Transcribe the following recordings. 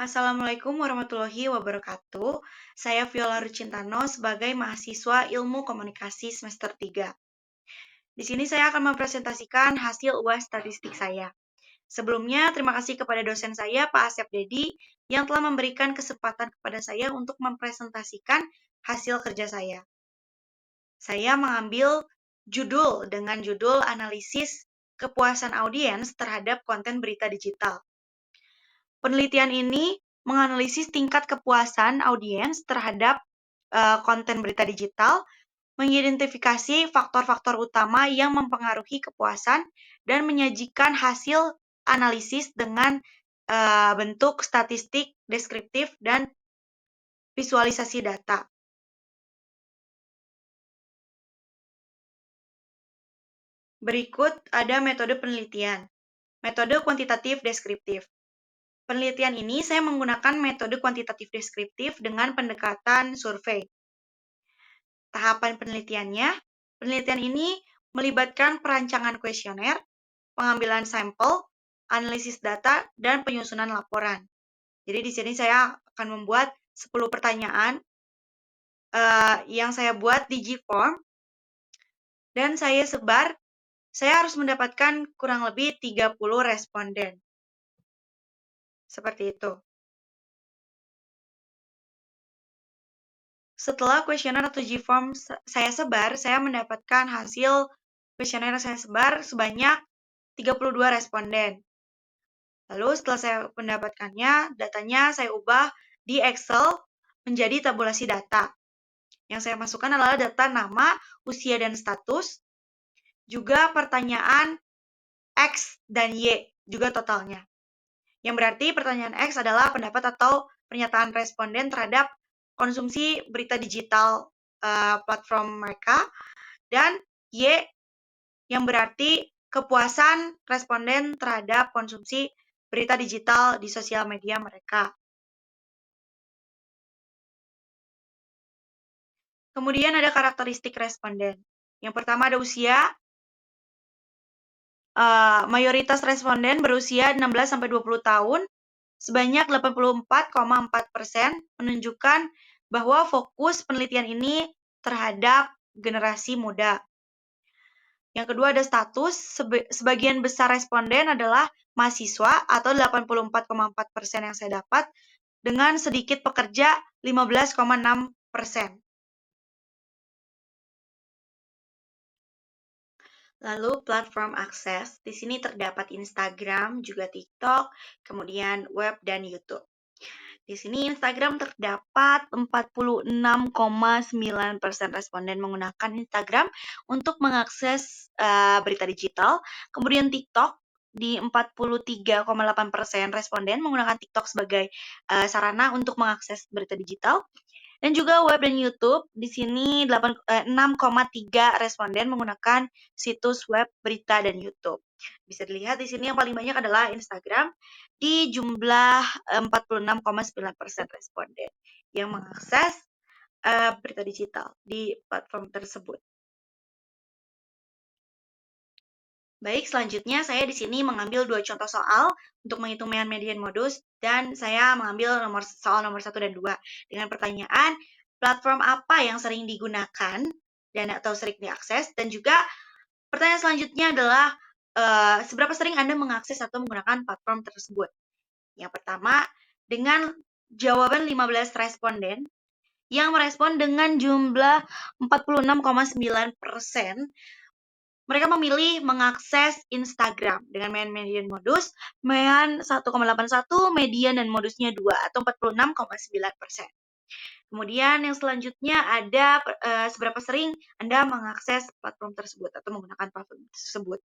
Assalamualaikum warahmatullahi wabarakatuh. Saya Viola Rucintano sebagai mahasiswa Ilmu Komunikasi semester 3. Di sini saya akan mempresentasikan hasil UAS statistik saya. Sebelumnya, terima kasih kepada dosen saya, Pak Asep Dedi, yang telah memberikan kesempatan kepada saya untuk mempresentasikan hasil kerja saya. Saya mengambil judul dengan judul analisis kepuasan audiens terhadap konten berita digital. Penelitian ini menganalisis tingkat kepuasan audiens terhadap konten berita digital, mengidentifikasi faktor-faktor utama yang mempengaruhi kepuasan, dan menyajikan hasil analisis dengan bentuk statistik, deskriptif, dan visualisasi data. Berikut ada metode penelitian. Metode kuantitatif deskriptif. Penelitian ini saya menggunakan metode kuantitatif deskriptif dengan pendekatan survei. Tahapan penelitian ini melibatkan perancangan kuesioner, pengambilan sampel, analisis data, dan penyusunan laporan. Jadi di sini saya akan membuat 10 pertanyaan yang saya buat di Gform, dan saya harus mendapatkan kurang lebih 30 responden. Seperti itu. Setelah kuesioner atau Gform saya sebar, saya mendapatkan hasil kuesioner yang saya sebar sebanyak 32 responden. Lalu setelah saya mendapatkannya, datanya saya ubah di Excel menjadi tabulasi data. Yang saya masukkan adalah data nama, usia, dan status, juga pertanyaan X dan Y, juga totalnya. Yang berarti pertanyaan X adalah pendapat atau pernyataan responden terhadap konsumsi berita digital platform mereka, dan Y yang berarti kepuasan responden terhadap konsumsi berita digital di sosial media mereka. Kemudian ada karakteristik responden. Yang pertama ada usia. Mayoritas responden berusia 16-20 tahun. Sebanyak 84,4% menunjukkan bahwa fokus penelitian ini terhadap generasi muda. Yang kedua ada status. Sebagian besar responden adalah mahasiswa atau 84,4% yang saya dapat, dengan sedikit pekerja 15,6%. Lalu platform akses, di sini terdapat Instagram, juga TikTok, kemudian web dan YouTube. Di sini Instagram terdapat 46,9% responden menggunakan Instagram untuk mengakses berita digital. Kemudian TikTok di 43,8% responden menggunakan TikTok sebagai sarana untuk mengakses berita digital. Dan juga web dan YouTube, di sini 6,3 responden menggunakan situs web, berita, dan YouTube. Bisa dilihat di sini yang paling banyak adalah Instagram di jumlah 46,9% responden yang mengakses berita digital di platform tersebut. Baik, selanjutnya saya di sini mengambil 2 contoh soal untuk menghitung median modus, dan saya mengambil soal nomor 1 dan 2 dengan pertanyaan platform apa yang sering digunakan dan atau sering diakses, dan juga pertanyaan selanjutnya adalah seberapa sering Anda mengakses atau menggunakan platform tersebut. Yang pertama, dengan jawaban 15 responden yang merespon dengan jumlah 46,9%, mereka memilih mengakses Instagram dengan median modus 1,81, median dan modusnya 2 atau 46,9%. Kemudian yang selanjutnya ada seberapa sering Anda mengakses platform tersebut atau menggunakan platform tersebut.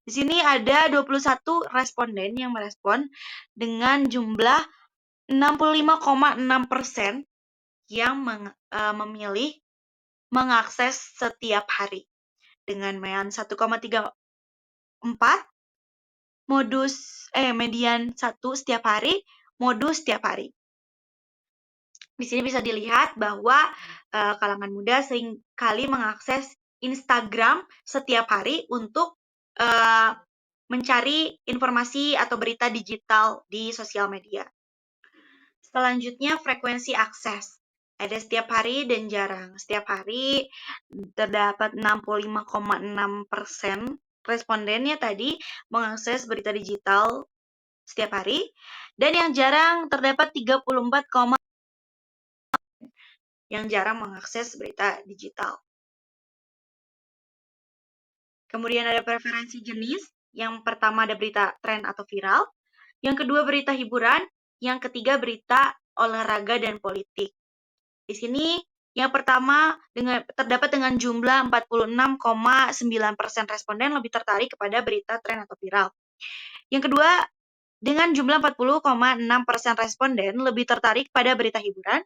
Di sini ada 21 responden yang merespon dengan jumlah 65,6% yang memilih mengakses setiap hari dengan median 1 setiap hari, modus setiap hari. Di sini bisa dilihat bahwa kalangan muda seringkali mengakses Instagram setiap hari untuk mencari informasi atau berita digital di sosial media. Selanjutnya, frekuensi akses. Ada setiap hari dan jarang. Setiap hari terdapat 65,6% respondennya tadi mengakses berita digital setiap hari, dan yang jarang terdapat 34, yang jarang mengakses berita digital. Kemudian ada preferensi jenis. Yang pertama ada berita tren atau viral, yang kedua berita hiburan, yang ketiga berita olahraga dan politik. Di sini yang pertama terdapat dengan jumlah 46,9% responden lebih tertarik kepada berita tren atau viral. Yang kedua, dengan jumlah 40,6% responden lebih tertarik pada berita hiburan.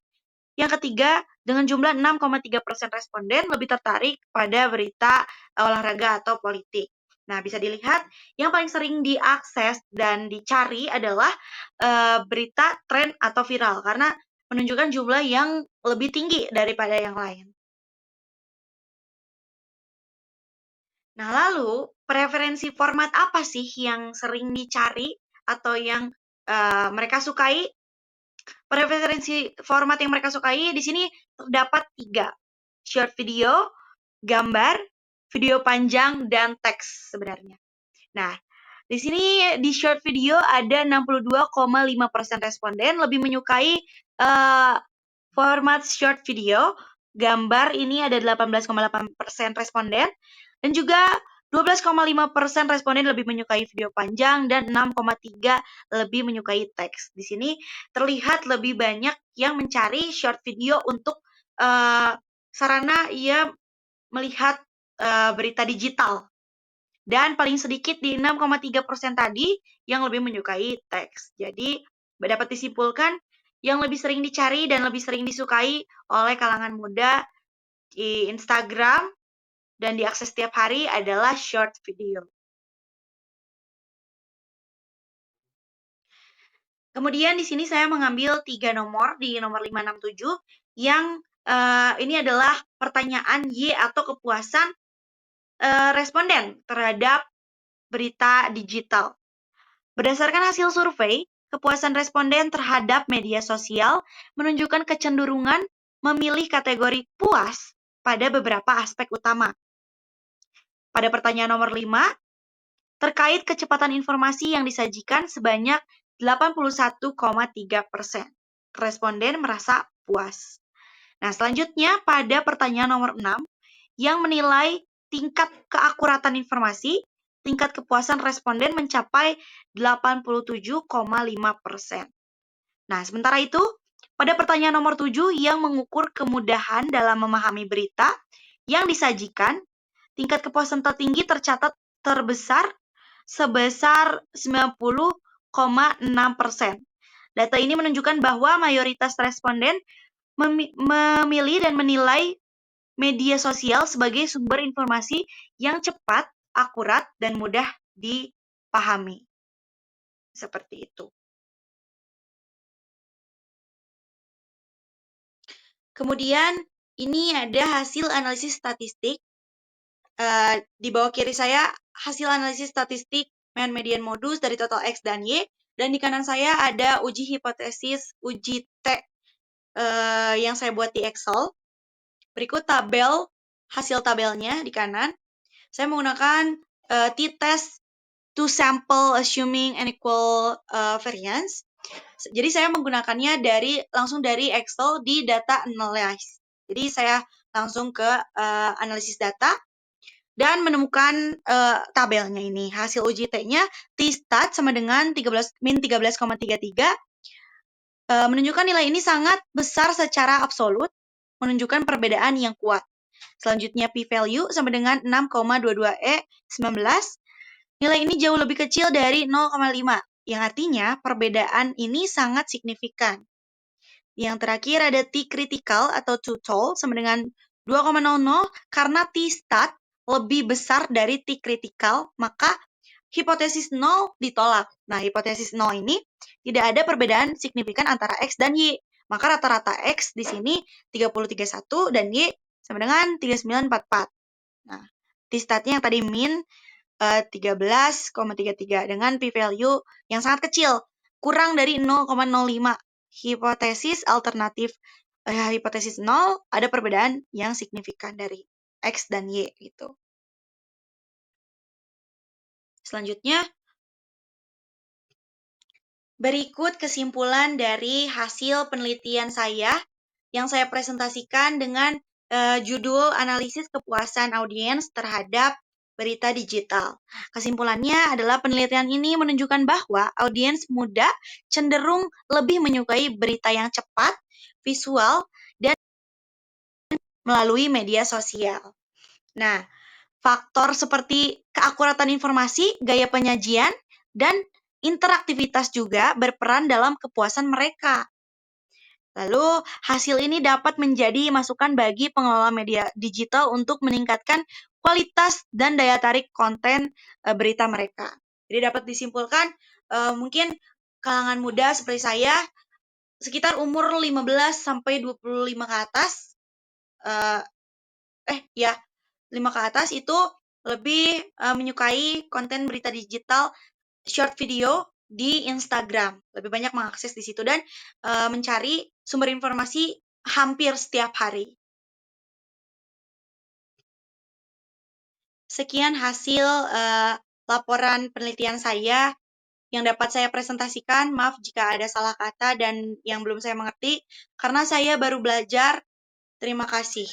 Yang ketiga, dengan jumlah 6,3% responden lebih tertarik pada berita olahraga atau politik. Nah, bisa dilihat yang paling sering diakses dan dicari adalah berita tren atau viral karena menunjukkan jumlah yang lebih tinggi daripada yang lain. Nah, lalu preferensi format apa sih yang sering dicari atau yang mereka sukai? Preferensi format yang mereka sukai di sini terdapat 3. Short video, gambar, video panjang, dan teks sebenarnya. Nah, di sini di short video ada 62,5% responden lebih menyukai format short video. Gambar ini ada 18,8% responden dan juga 12,5% responden lebih menyukai video panjang dan 6,3 lebih menyukai teks. Di sini terlihat lebih banyak yang mencari short video untuk sarana ia melihat berita digital. Dan paling sedikit di 6,3% tadi yang lebih menyukai teks. Jadi dapat disimpulkan yang lebih sering dicari dan lebih sering disukai oleh kalangan muda di Instagram dan diakses setiap hari adalah short video. Kemudian di sini saya mengambil 3 nomor di nomor 567 yang ini adalah pertanyaan Y atau kepuasan responden terhadap berita digital. Berdasarkan hasil survei, kepuasan responden terhadap media sosial menunjukkan kecenderungan memilih kategori puas pada beberapa aspek utama. Pada pertanyaan nomor 5, terkait kecepatan informasi yang disajikan sebanyak 81,3%. Responden merasa puas. Nah, selanjutnya pada pertanyaan nomor 6, yang menilai tingkat keakuratan informasi, tingkat kepuasan responden mencapai 87,5%. Nah, sementara itu, pada pertanyaan nomor 7 yang mengukur kemudahan dalam memahami berita yang disajikan, tingkat kepuasan tertinggi tercatat terbesar sebesar 90,6%. Data ini menunjukkan bahwa mayoritas responden memilih dan menilai media sosial sebagai sumber informasi yang cepat, akurat, dan mudah dipahami. Seperti itu. Kemudian, ini ada hasil analisis statistik. Di bawah kiri saya, hasil analisis statistik median modus dari total X dan Y. Dan di kanan saya ada uji hipotesis, uji T yang saya buat di Excel. Berikut tabel, hasil tabelnya di kanan. Saya menggunakan t-test to sample assuming an equal variance. Jadi saya menggunakannya langsung dari Excel di data analyze. Jadi saya langsung ke analisis data dan menemukan tabelnya ini. Hasil uji T-nya T-stat sama dengan min 13,33. Menunjukkan nilai ini sangat besar secara absolut, menunjukkan perbedaan yang kuat. Selanjutnya p-value sama dengan 6,22E 19. Nilai ini jauh lebih kecil dari 0,5, yang artinya perbedaan ini sangat signifikan. Yang terakhir ada t-critical atau t-tall sama dengan 2,00 karena t-stat lebih besar dari t-critical, maka hipotesis 0 ditolak. Nah, hipotesis 0 ini tidak ada perbedaan signifikan antara X dan Y. Maka rata-rata X di sini 30,31 dan Y sama dengan 39,44. Nah, t-statnya yang tadi min 13,33 dengan p-value yang sangat kecil, kurang dari 0,05. hipotesis alternatif hipotesis 0 ada perbedaan yang signifikan dari X dan Y gitu. Selanjutnya, berikut kesimpulan dari hasil penelitian saya yang saya presentasikan dengan judul analisis kepuasan audiens terhadap berita digital. Kesimpulannya adalah penelitian ini menunjukkan bahwa audiens muda cenderung lebih menyukai berita yang cepat, visual, dan melalui media sosial. Nah, faktor seperti keakuratan informasi, gaya penyajian, dan interaktivitas juga berperan dalam kepuasan mereka. Lalu, hasil ini dapat menjadi masukan bagi pengelola media digital untuk meningkatkan kualitas dan daya tarik konten berita mereka. Jadi dapat disimpulkan, mungkin kalangan muda seperti saya, sekitar umur 15 sampai 25 ke atas, 5 ke atas itu lebih menyukai konten berita digital short video di Instagram. Lebih banyak mengakses di situ dan mencari sumber informasi hampir setiap hari. Sekian hasil laporan penelitian saya yang dapat saya presentasikan. Maaf jika ada salah kata dan yang belum saya mengerti, karena saya baru belajar. Terima kasih.